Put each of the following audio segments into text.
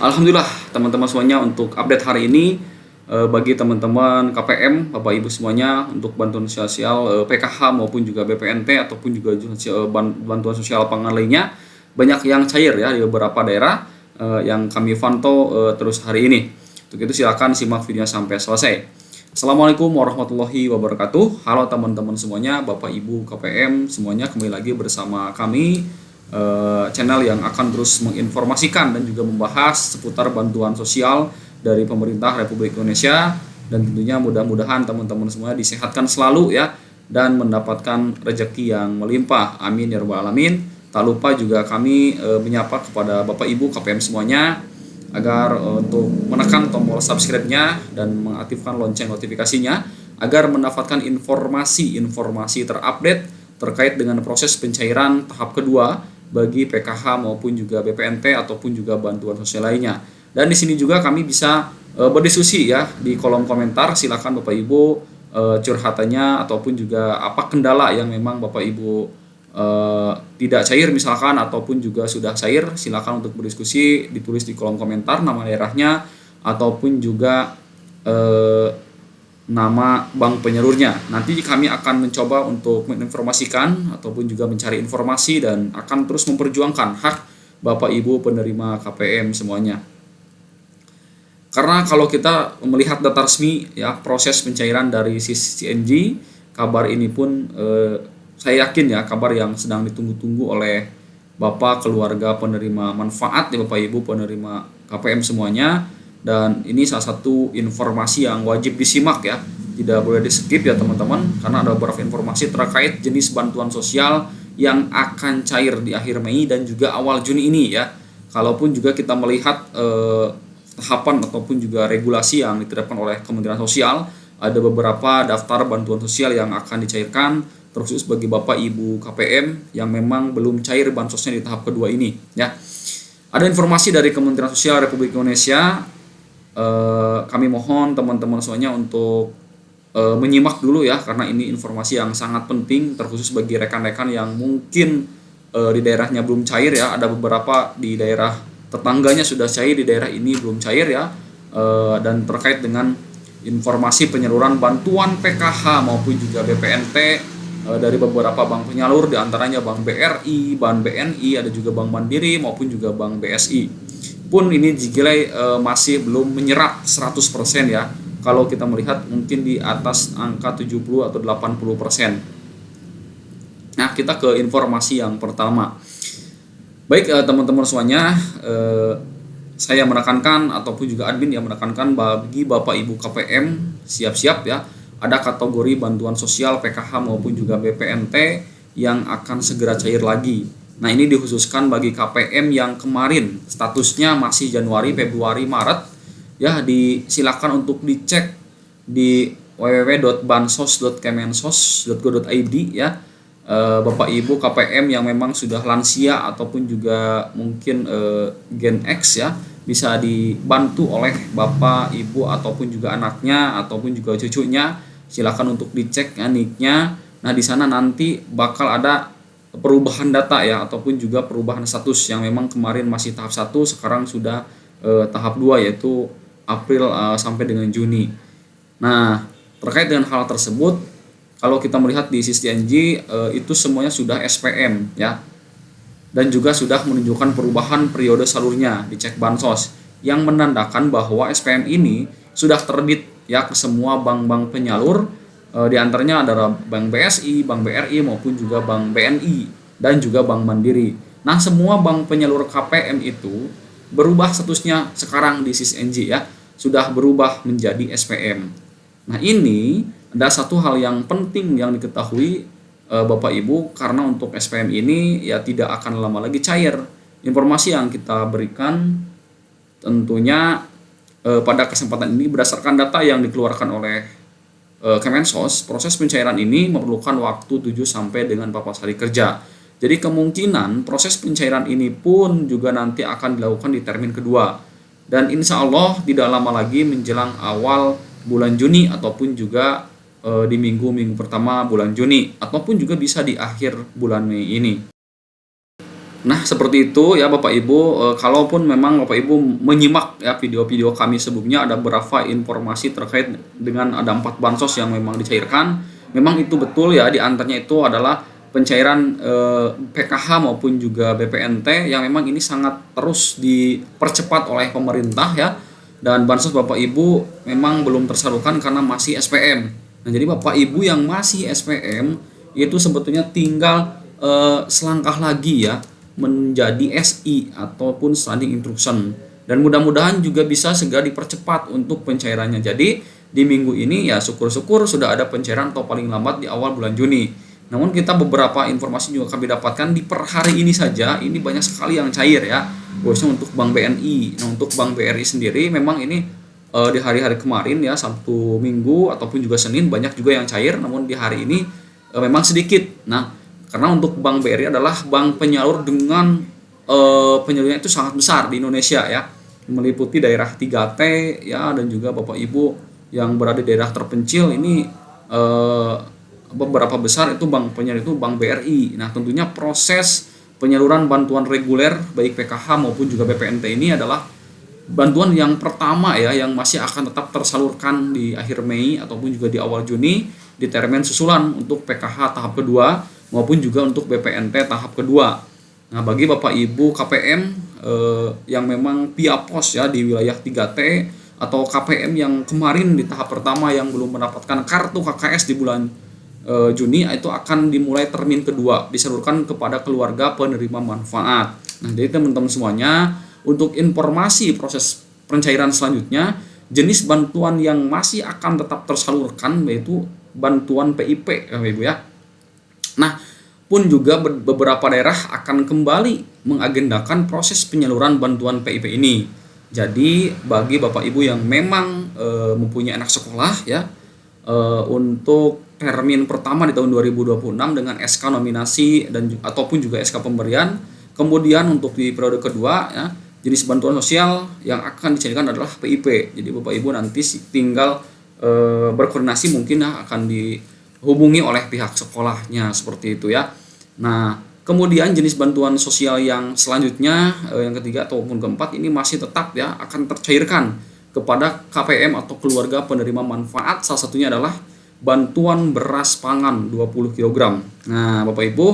Alhamdulillah teman-teman semuanya untuk update hari ini bagi teman-teman KPM, Bapak Ibu semuanya untuk bantuan sosial PKH maupun juga BPNT ataupun juga bantuan sosial pangan lainnya banyak yang cair ya di beberapa daerah yang kami pantau terus hari ini. Untuk itu silakan simak videonya sampai selesai. Assalamualaikum warahmatullahi wabarakatuh. Halo teman-teman semuanya, Bapak Ibu KPM semuanya, kembali lagi bersama kami channel yang akan terus menginformasikan dan juga membahas seputar bantuan sosial dari pemerintah Republik Indonesia, dan tentunya mudah-mudahan teman-teman semua disehatkan selalu ya dan mendapatkan rezeki yang melimpah. Amin ya rabbal alamin. Tak lupa juga kami menyapa kepada Bapak Ibu KPM semuanya agar untuk menekan tombol subscribe-nya dan mengaktifkan lonceng notifikasinya agar mendapatkan informasi-informasi terupdate terkait dengan proses pencairan tahap kedua bagi PKH maupun juga BPNT ataupun juga bantuan sosial lainnya. Dan di sini juga kami bisa berdiskusi ya di kolom komentar. Silakan Bapak Ibu curhatannya ataupun juga apa kendala yang memang Bapak Ibu tidak cair misalkan ataupun juga sudah cair, silakan untuk berdiskusi, ditulis di kolom komentar nama daerahnya ataupun juga nama bank penyalurnya. Nanti kami akan mencoba untuk menginformasikan ataupun juga mencari informasi dan akan terus memperjuangkan hak Bapak Ibu penerima KPM semuanya. Karena kalau kita melihat data resmi ya proses pencairan dari CNG, kabar ini pun saya yakin ya kabar yang sedang ditunggu-tunggu oleh Bapak keluarga penerima manfaat ya Bapak Ibu penerima KPM semuanya. Dan ini salah satu informasi yang wajib disimak ya, tidak boleh di skip ya teman-teman, karena ada beberapa informasi terkait jenis bantuan sosial yang akan cair di akhir Mei dan juga awal Juni ini ya. Kalaupun juga kita melihat tahapan ataupun juga regulasi yang diterapkan oleh Kementerian Sosial, ada beberapa daftar bantuan sosial yang akan dicairkan terkhusus bagi Bapak Ibu KPM yang memang belum cair bansosnya di tahap kedua ini ya. Ada informasi dari Kementerian Sosial Republik Indonesia. Kami mohon teman-teman semuanya untuk menyimak dulu ya, karena ini informasi yang sangat penting terkhusus bagi rekan-rekan yang mungkin di daerahnya belum cair ya. Ada beberapa di daerah tetangganya sudah cair, di daerah ini belum cair ya. Dan terkait dengan informasi penyaluran bantuan PKH maupun juga BPNT dari beberapa bank penyalur, diantaranya Bank BRI, Bank BNI, ada juga Bank Mandiri maupun juga Bank BSI. Pun ini Jigilai masih belum menyerap 100% ya. Kalau kita melihat mungkin di atas angka 70 atau 80%. Nah, kita ke informasi yang pertama. Baik teman-teman semuanya, saya menekankan ataupun juga admin yang menekankan bagi Bapak Ibu KPM siap-siap ya. Ada kategori bantuan sosial PKH maupun juga BPNT yang akan segera cair lagi. Nah, ini dikhususkan bagi KPM yang kemarin statusnya masih Januari, Februari, Maret ya. Disilakan untuk dicek di www.bansos.kemensos.go.id ya. Bapak Ibu KPM yang memang sudah lansia ataupun juga mungkin Gen X ya, bisa dibantu oleh Bapak Ibu ataupun juga anaknya ataupun juga cucunya. Silakan untuk dicek ya nicknya. Nah, di sana nanti bakal ada perubahan data ya ataupun juga perubahan status yang memang kemarin masih tahap 1, sekarang sudah tahap 2 yaitu April sampai dengan Juni. Nah, terkait dengan hal tersebut, kalau kita melihat di CNG itu semuanya sudah SPM ya, dan juga sudah menunjukkan perubahan periode salurnya di cek bansos yang menandakan bahwa SPM ini sudah terbit ya ke semua bank-bank penyalur, di antaranya adalah Bank BSI, Bank BRI maupun juga Bank BNI dan juga Bank Mandiri. Nah, semua bank penyalur KPM itu berubah statusnya sekarang di CNG ya, sudah berubah menjadi SPM. Nah, ini ada satu hal yang penting yang diketahui Bapak Ibu, karena untuk SPM ini ya tidak akan lama lagi cair. Informasi yang kita berikan tentunya pada kesempatan ini berdasarkan data yang dikeluarkan oleh Kemensos, proses pencairan ini memerlukan waktu 7 sampai dengan 14 hari kerja. Jadi kemungkinan proses pencairan ini pun juga nanti akan dilakukan di termin kedua. Dan insya Allah tidak lama lagi menjelang awal bulan Juni ataupun juga di minggu-minggu pertama bulan Juni ataupun juga bisa di akhir bulan Mei ini. Nah, seperti itu ya Bapak Ibu. Kalaupun memang Bapak Ibu menyimak ya video-video kami sebelumnya, ada beberapa informasi terkait dengan ada 4 bansos yang memang dicairkan. Memang itu betul ya, di antaranya itu adalah pencairan PKH maupun juga BPNT yang memang ini sangat terus dipercepat oleh pemerintah ya. Dan bansos Bapak Ibu memang belum tersalurkan karena masih SPM. Nah, jadi Bapak Ibu yang masih SPM itu sebetulnya tinggal selangkah lagi ya menjadi SI ataupun standing instruction, dan mudah-mudahan juga bisa segera dipercepat untuk pencairannya. Jadi di minggu ini ya syukur-syukur sudah ada pencairan atau paling lambat di awal bulan Juni. Namun kita beberapa informasi juga kami dapatkan di per hari ini saja ini banyak sekali yang cair ya, khususnya untuk Bank BNI. Nah, untuk Bank BRI sendiri memang ini di hari-hari kemarin ya, Sabtu, Minggu ataupun juga Senin banyak juga yang cair, namun di hari ini memang sedikit. Nah, karena untuk Bank BRI adalah bank penyalur dengan penyalurnya itu sangat besar di Indonesia ya, meliputi daerah 3T ya, dan juga Bapak Ibu yang berada di daerah terpencil ini beberapa besar itu bank penyalur itu Bank BRI. Nah, tentunya proses penyaluran bantuan reguler baik PKH maupun juga BPNT ini adalah bantuan yang pertama ya, yang masih akan tetap tersalurkan di akhir Mei ataupun juga di awal Juni, di termen susulan untuk PKH tahap kedua maupun juga untuk BPNT tahap kedua. Nah, bagi Bapak Ibu KPM yang memang via pos ya di wilayah 3T atau KPM yang kemarin di tahap pertama yang belum mendapatkan kartu KKS di bulan Juni, itu akan dimulai termin kedua disalurkan kepada keluarga penerima manfaat. Nah, jadi teman-teman semuanya, untuk informasi proses pencairan selanjutnya, jenis bantuan yang masih akan tetap tersalurkan yaitu bantuan PIP ya Ibu ya. Nah, pun juga beberapa daerah akan kembali mengagendakan proses penyaluran bantuan PIP ini. Jadi bagi Bapak Ibu yang memang mempunyai anak sekolah ya, untuk termin pertama di tahun 2026 dengan SK nominasi dan ataupun juga SK pemberian. Kemudian untuk di periode kedua ya, jenis bantuan sosial yang akan dicairkan adalah PIP. Jadi Bapak Ibu nanti tinggal berkoordinasi, mungkin ya akan dihubungi oleh pihak sekolahnya seperti itu ya. Nah, kemudian jenis bantuan sosial yang selanjutnya yang ketiga ataupun keempat ini masih tetap ya akan tercairkan kepada KPM atau keluarga penerima manfaat. Salah satunya adalah bantuan beras pangan 20 kg. Nah, Bapak Ibu,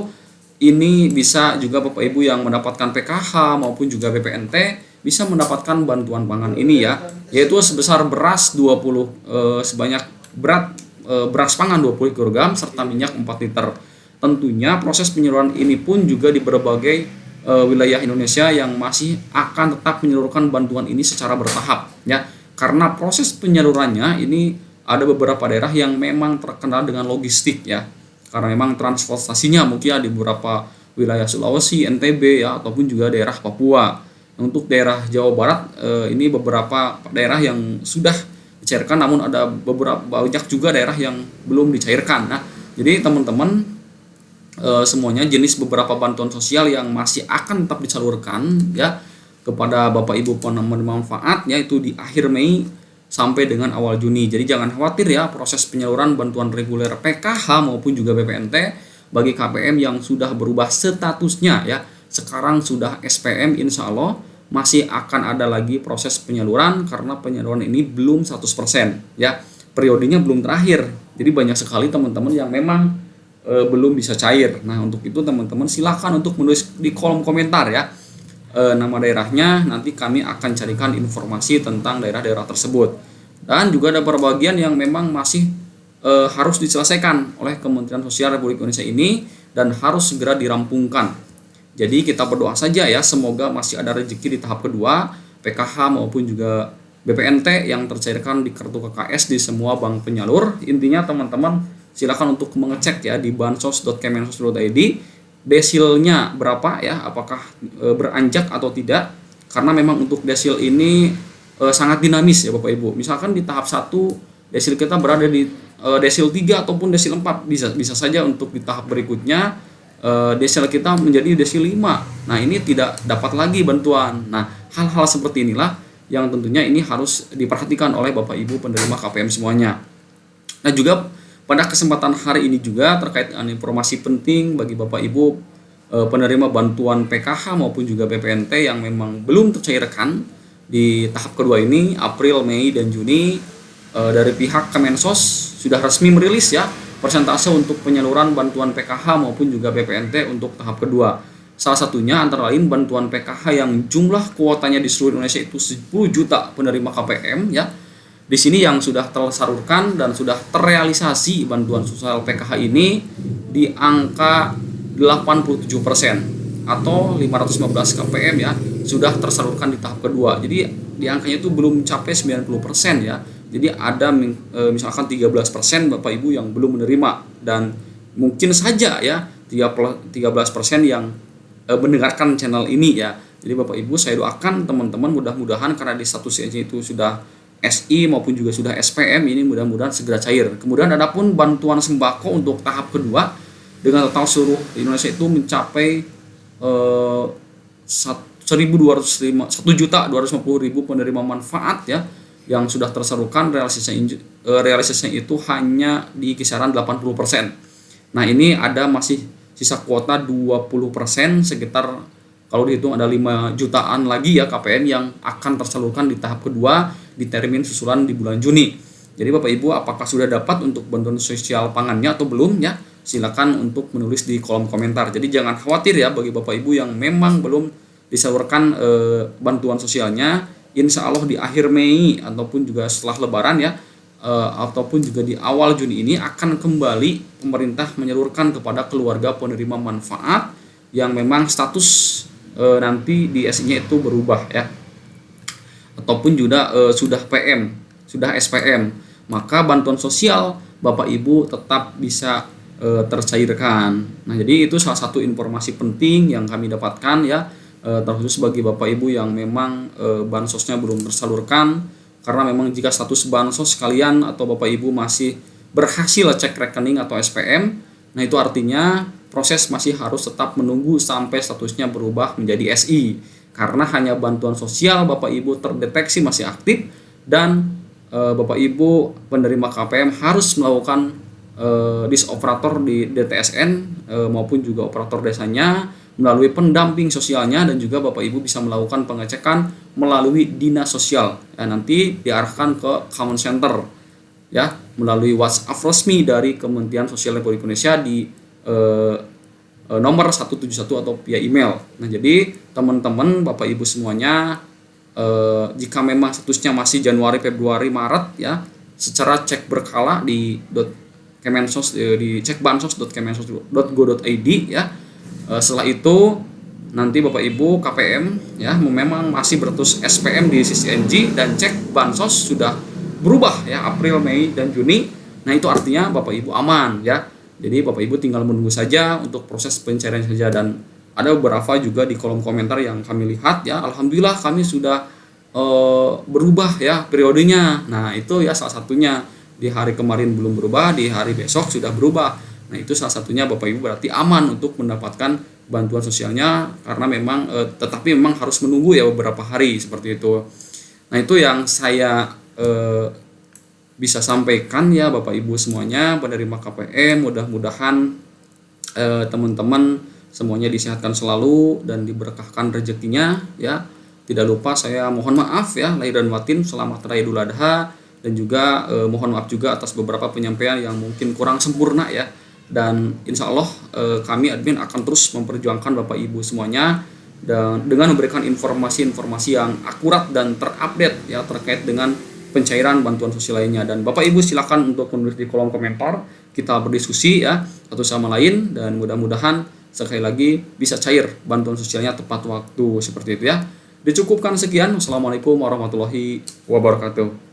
ini bisa juga Bapak Ibu yang mendapatkan PKH maupun juga BPNT bisa mendapatkan bantuan pangan ini ya, yaitu sebesar beras 20 sebanyak beras pangan 20 kg serta minyak 4 liter. Tentunya proses penyaluran ini pun juga di berbagai wilayah Indonesia yang masih akan tetap menyalurkan bantuan ini secara bertahap ya. Karena proses penyalurannya ini ada beberapa daerah yang memang terkenal dengan logistik ya. Karena memang transportasinya mungkin di beberapa wilayah Sulawesi, NTB ya, ataupun juga daerah Papua. Untuk daerah Jawa Barat ini beberapa daerah yang sudah dicairkan, namun ada beberapa banyak juga daerah yang belum dicairkan. Nah, jadi teman-teman semuanya jenis beberapa bantuan sosial yang masih akan tetap disalurkan ya kepada Bapak Ibu penerima manfaat yaitu di akhir Mei sampai dengan awal Juni. Jadi jangan khawatir ya, proses penyaluran bantuan reguler PKH maupun juga BPNT bagi KPM yang sudah berubah statusnya ya, sekarang sudah SPM, insya Allah masih akan ada lagi proses penyaluran karena penyaluran ini belum 100% ya, periodenya belum terakhir. Jadi banyak sekali teman-teman yang memang belum bisa cair. Nah, untuk itu teman-teman silakan untuk menulis di kolom komentar ya nama daerahnya, nanti kami akan carikan informasi tentang daerah-daerah tersebut. Dan juga ada perbagian yang memang masih harus diselesaikan oleh Kementerian Sosial Republik Indonesia ini dan harus segera dirampungkan. Jadi kita berdoa saja ya, semoga masih ada rezeki di tahap kedua PKH maupun juga BPNT yang tercairkan di kartu KKS di semua bank penyalur. Intinya teman-teman silakan untuk mengecek ya di bansos.kemensos.id desilnya berapa ya, apakah beranjak atau tidak, karena memang untuk desil ini sangat dinamis ya Bapak Ibu. Misalkan di tahap 1 desil kita berada di desil 3 ataupun desil 4, bisa saja untuk di tahap berikutnya desil kita menjadi desil 5. Nah, ini tidak dapat lagi bantuan. Nah, hal-hal seperti inilah yang tentunya ini harus diperhatikan oleh Bapak Ibu penerima KPM semuanya. Nah, juga pada kesempatan hari ini juga terkait dengan informasi penting bagi Bapak Ibu penerima bantuan PKH maupun juga BPNT yang memang belum tercairkan di tahap kedua ini, April, Mei, dan Juni, dari pihak Kemensos sudah resmi merilis ya persentase untuk penyaluran bantuan PKH maupun juga BPNT untuk tahap kedua. Salah satunya antara lain bantuan PKH yang jumlah kuotanya di seluruh Indonesia itu 10 juta penerima KPM ya. Di sini yang sudah tersalurkan dan sudah terrealisasi bantuan sosial PKH ini di angka 87% atau 515 KPM ya sudah tersalurkan di tahap kedua. Jadi di angkanya itu belum mencapai 90% ya. Jadi ada misalkan 13% Bapak Ibu yang belum menerima, dan mungkin saja ya 13% yang mendengarkan channel ini ya. Jadi Bapak Ibu, saya doakan teman-teman mudah-mudahan karena di statusnya itu sudah SI maupun juga sudah SPM, ini mudah-mudahan segera cair. Kemudian adapun bantuan sembako untuk tahap kedua dengan total seluruh Indonesia itu mencapai 1.250.000 penerima manfaat ya yang sudah tersalurkan. Realisasinya itu hanya di kisaran 80%. Nah, ini ada masih sisa kuota 20%, sekitar kalau dihitung ada 5 jutaan lagi ya KPM yang akan tersalurkan di tahap kedua di termin susulan di bulan Juni. Jadi Bapak Ibu, apakah sudah dapat untuk bantuan sosial pangannya atau belum ya? Silakan untuk menulis di kolom komentar. Jadi jangan khawatir ya bagi Bapak Ibu yang memang belum disalurkan bantuan sosialnya. Insya Allah di akhir Mei ataupun juga setelah Lebaran ya, ataupun juga di awal Juni ini akan kembali pemerintah menyalurkan kepada keluarga penerima manfaat yang memang status nanti di SI-nya itu berubah ya, ataupun juga sudah PM, sudah SPM, maka bantuan sosial Bapak Ibu tetap bisa tercairkan. Nah, jadi itu salah satu informasi penting yang kami dapatkan ya, terkhusus bagi Bapak Ibu yang memang bansosnya belum tersalurkan, karena memang jika status bansos kalian atau Bapak Ibu masih berhasil cek rekening atau SPM, nah itu artinya proses masih harus tetap menunggu sampai statusnya berubah menjadi SI, karena hanya bantuan sosial Bapak Ibu terdeteksi masih aktif dan Bapak Ibu penerima KPM harus melakukan disoperator di DTSN maupun juga operator desanya melalui pendamping sosialnya, dan juga Bapak Ibu bisa melakukan pengecekan melalui dinas sosial ya, nanti diarahkan ke common center ya melalui WhatsApp resmi dari Kementerian Sosial Republik Indonesia di nomor 171 atau via email. Nah, jadi teman-teman Bapak Ibu semuanya, jika memang statusnya masih Januari, Februari, Maret ya, secara cek berkala di Kemensos, di cekbansos.kemensos.go.id ya. Setelah itu nanti Bapak Ibu KPM ya memang masih berstatus SPM di CCNG dan cek bansos sudah berubah ya April, Mei, dan Juni. Nah, itu artinya Bapak Ibu aman ya. Jadi Bapak Ibu tinggal menunggu saja untuk proses pencairan saja, dan ada beberapa juga di kolom komentar yang kami lihat ya, alhamdulillah kami sudah berubah ya periodenya. Nah, itu ya salah satunya, di hari kemarin belum berubah, di hari besok sudah berubah. Nah, itu salah satunya Bapak Ibu berarti aman untuk mendapatkan bantuan sosialnya, karena memang tetapi memang harus menunggu ya beberapa hari seperti itu. Nah, itu yang saya bisa sampaikan ya Bapak Ibu semuanya penerima KPM. Mudah-mudahan teman-teman semuanya disehatkan selalu dan diberkahkan rezekinya ya. Tidak lupa saya mohon maaf ya lahir dan batin, selamat Raya Idul Adha, dan juga mohon maaf juga atas beberapa penyampaian yang mungkin kurang sempurna ya. Dan insya Allah kami admin akan terus memperjuangkan Bapak Ibu semuanya dan dengan memberikan informasi-informasi yang akurat dan terupdate ya terkait dengan pencairan bantuan sosial lainnya. Dan Bapak Ibu silakan untuk menulis di kolom komentar, kita berdiskusi ya satu sama lain, dan mudah-mudahan sekali lagi bisa cair bantuan sosialnya tepat waktu seperti itu ya. Dicukupkan sekian. Wassalamualaikum warahmatullahi wabarakatuh.